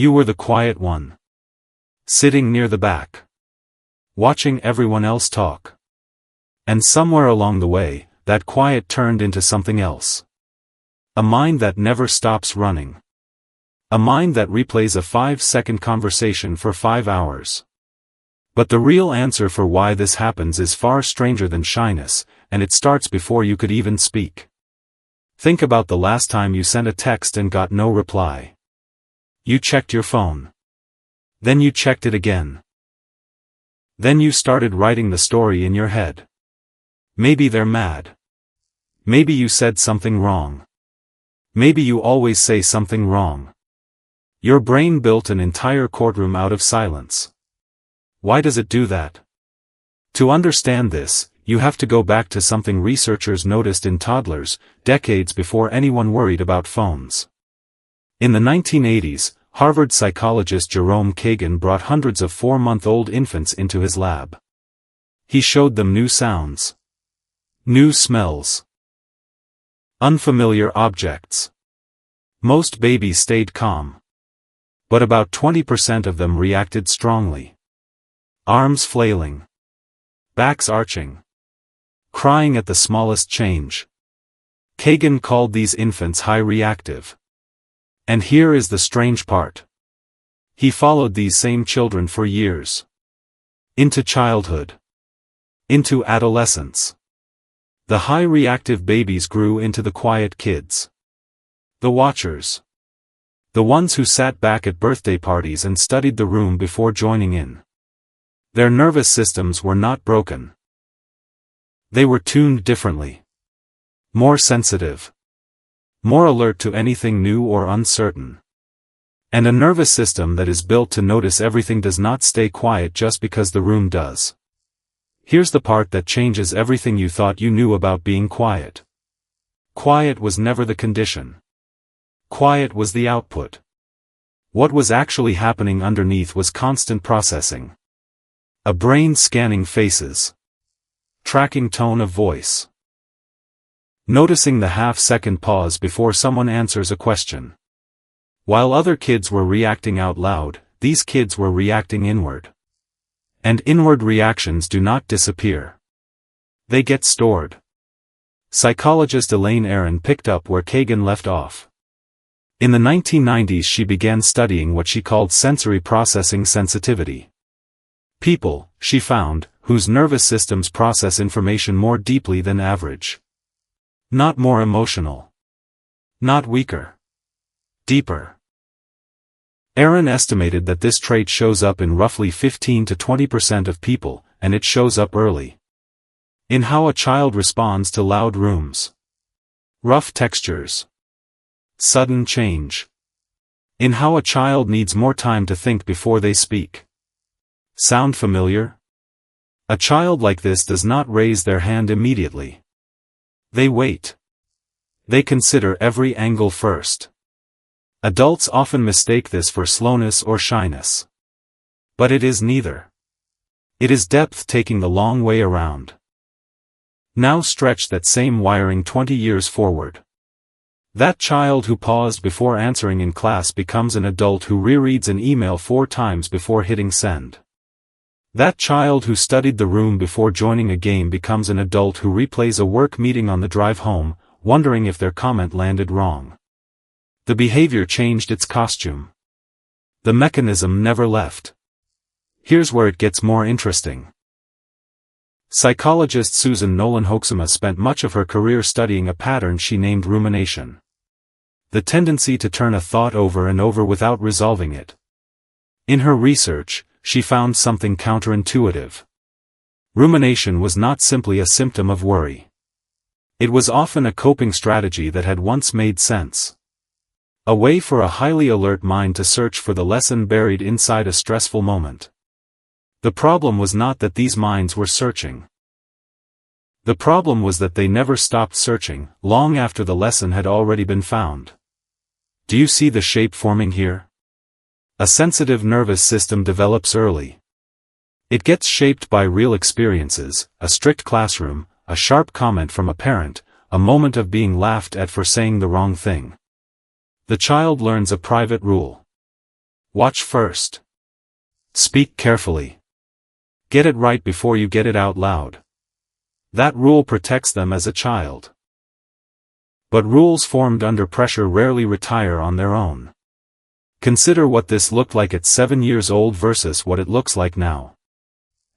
You were the quiet one. Sitting near the back. Watching everyone else talk. And somewhere along the way, that quiet turned into something else. A mind that never stops running. A mind that replays a 5-second conversation for 5 hours. But the real answer for why this happens is far stranger than shyness, and it starts before you could even speak. Think about the last time you sent a text and got no reply. You checked your phone. Then you checked it again. Then you started writing the story in your head. Maybe they're mad. Maybe you said something wrong. Maybe you always say something wrong. Your brain built an entire courtroom out of silence. Why does it do that? To understand this, you have to go back to something researchers noticed in toddlers, decades before anyone worried about phones. In the 1980s, Harvard psychologist Jerome Kagan brought hundreds of 4-month-old infants into his lab. He showed them new sounds. New smells. Unfamiliar objects. Most babies stayed calm. But about 20% of them reacted strongly. Arms flailing. Backs arching. Crying at the smallest change. Kagan called these infants high-reactive. And here is the strange part. He followed these same children for years. Into childhood. Into adolescence. The high-reactive babies grew into the quiet kids. The watchers. The ones who sat back at birthday parties and studied the room before joining in. Their nervous systems were not broken. They were tuned differently. More sensitive. More alert to anything new or uncertain. And a nervous system that is built to notice everything does not stay quiet just because the room does. Here's the part that changes everything you thought you knew about being quiet. Quiet was never the condition. Quiet was the output. What was actually happening underneath was constant processing. A brain scanning faces. Tracking tone of voice. Noticing the half-second pause before someone answers a question. While other kids were reacting out loud, these kids were reacting inward. And inward reactions do not disappear. They get stored. Psychologist Elaine Aron picked up where Kagan left off. In the 1990s she began studying what she called sensory processing sensitivity. People, she found, whose nervous systems process information more deeply than average. Not more emotional. Not weaker. Deeper. Aron estimated that this trait shows up in roughly 15 to 20% of people, and it shows up early. In how a child responds to loud rooms. Rough textures. Sudden change. In how a child needs more time to think before they speak. Sound familiar? A child like this does not raise their hand immediately. They wait. They consider every angle first. Adults often mistake this for slowness or shyness. But it is neither. It is depth taking the long way around. Now stretch that same wiring 20 years forward. That child who paused before answering in class becomes an adult who rereads an email 4 times before hitting send. That child who studied the room before joining a game becomes an adult who replays a work meeting on the drive home, wondering if their comment landed wrong. The behavior changed its costume. The mechanism never left. Here's where it gets more interesting. Psychologist Susan Nolan-Hoeksema spent much of her career studying a pattern she named rumination. The tendency to turn a thought over and over without resolving it. In her research, she found something counterintuitive. Rumination was not simply a symptom of worry. It was often a coping strategy that had once made sense. A way for a highly alert mind to search for the lesson buried inside a stressful moment. The problem was not that these minds were searching. The problem was that they never stopped searching, long after the lesson had already been found. Do you see the shape forming here? A sensitive nervous system develops early. It gets shaped by real experiences, a strict classroom, a sharp comment from a parent, a moment of being laughed at for saying the wrong thing. The child learns a private rule. Watch first. Speak carefully. Get it right before you get it out loud. That rule protects them as a child. But rules formed under pressure rarely retire on their own. Consider what this looked like at 7 years old versus what it looks like now.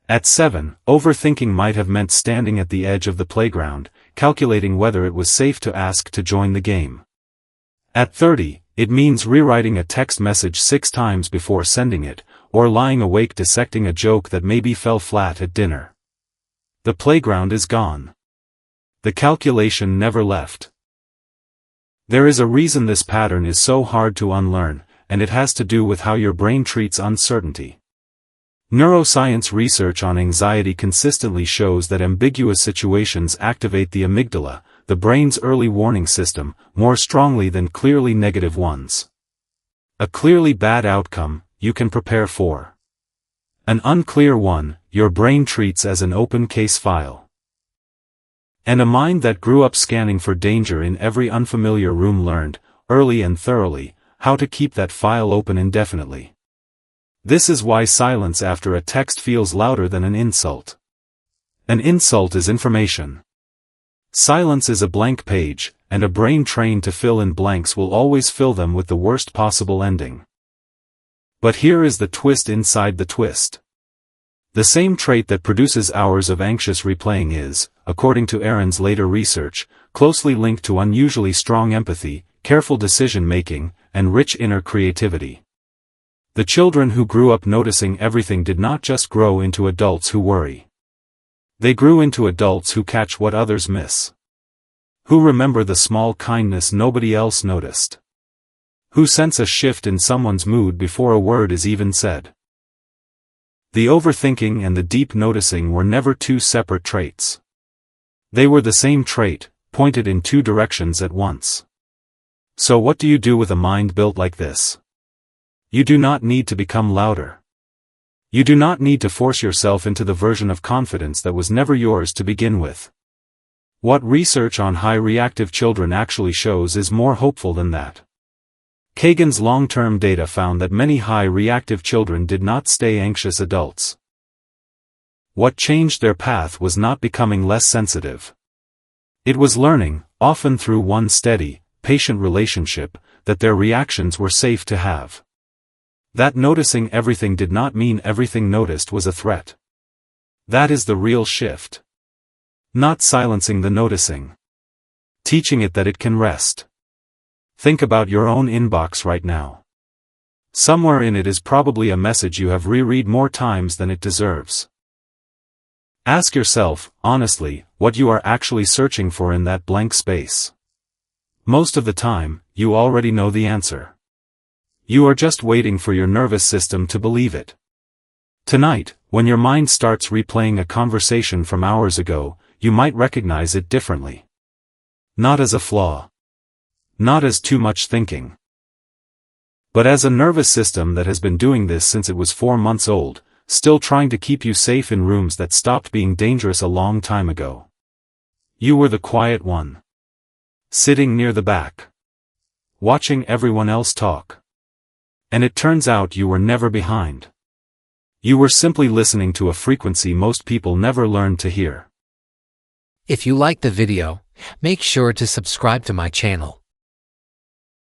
At 7, overthinking might have meant standing at the edge of the playground, calculating whether it was safe to ask to join the game. At 30, it means rewriting a text message 6 times before sending it, or lying awake dissecting a joke that maybe fell flat at dinner. The playground is gone. The calculation never left. There is a reason this pattern is so hard to unlearn, and it has to do with how your brain treats uncertainty. Neuroscience research on anxiety consistently shows that ambiguous situations activate the amygdala, the brain's early warning system, more strongly than clearly negative ones. A clearly bad outcome, you can prepare for. An unclear one, your brain treats as an open case file. And a mind that grew up scanning for danger in every unfamiliar room learned, early and thoroughly, how to keep that file open indefinitely. This is why silence after a text feels louder than an insult. An insult is information. Silence is a blank page, and a brain trained to fill in blanks will always fill them with the worst possible ending. But here is the twist inside the twist. The same trait that produces hours of anxious replaying is, according to Aaron's later research, closely linked to unusually strong empathy, careful decision-making, and rich inner creativity. The children who grew up noticing everything did not just grow into adults who worry. They grew into adults who catch what others miss. Who remember the small kindness nobody else noticed. Who sense a shift in someone's mood before a word is even said. The overthinking and the deep noticing were never two separate traits. They were the same trait, pointed in two directions at once. So what do you do with a mind built like this? You do not need to become louder. You do not need to force yourself into the version of confidence that was never yours to begin with. What research on high-reactive children actually shows is more hopeful than that. Kagan's long-term data found that many high-reactive children did not stay anxious adults. What changed their path was not becoming less sensitive. It was learning, often through one steady, patient relationship, that their reactions were safe to have. That noticing everything did not mean everything noticed was a threat. That is the real shift. Not silencing the noticing. Teaching it that it can rest. Think about your own inbox right now. Somewhere in it is probably a message you have reread more times than it deserves. Ask yourself, honestly, what you are actually searching for in that blank space. Most of the time, you already know the answer. You are just waiting for your nervous system to believe it. Tonight, when your mind starts replaying a conversation from hours ago, you might recognize it differently. Not as a flaw. Not as too much thinking. But as a nervous system that has been doing this since it was 4 months old, still trying to keep you safe in rooms that stopped being dangerous a long time ago. You were the quiet one. Sitting near the back. Watching everyone else talk. And it turns out you were never behind. You were simply listening to a frequency most people never learned to hear. If you like the video, make sure to subscribe to my channel.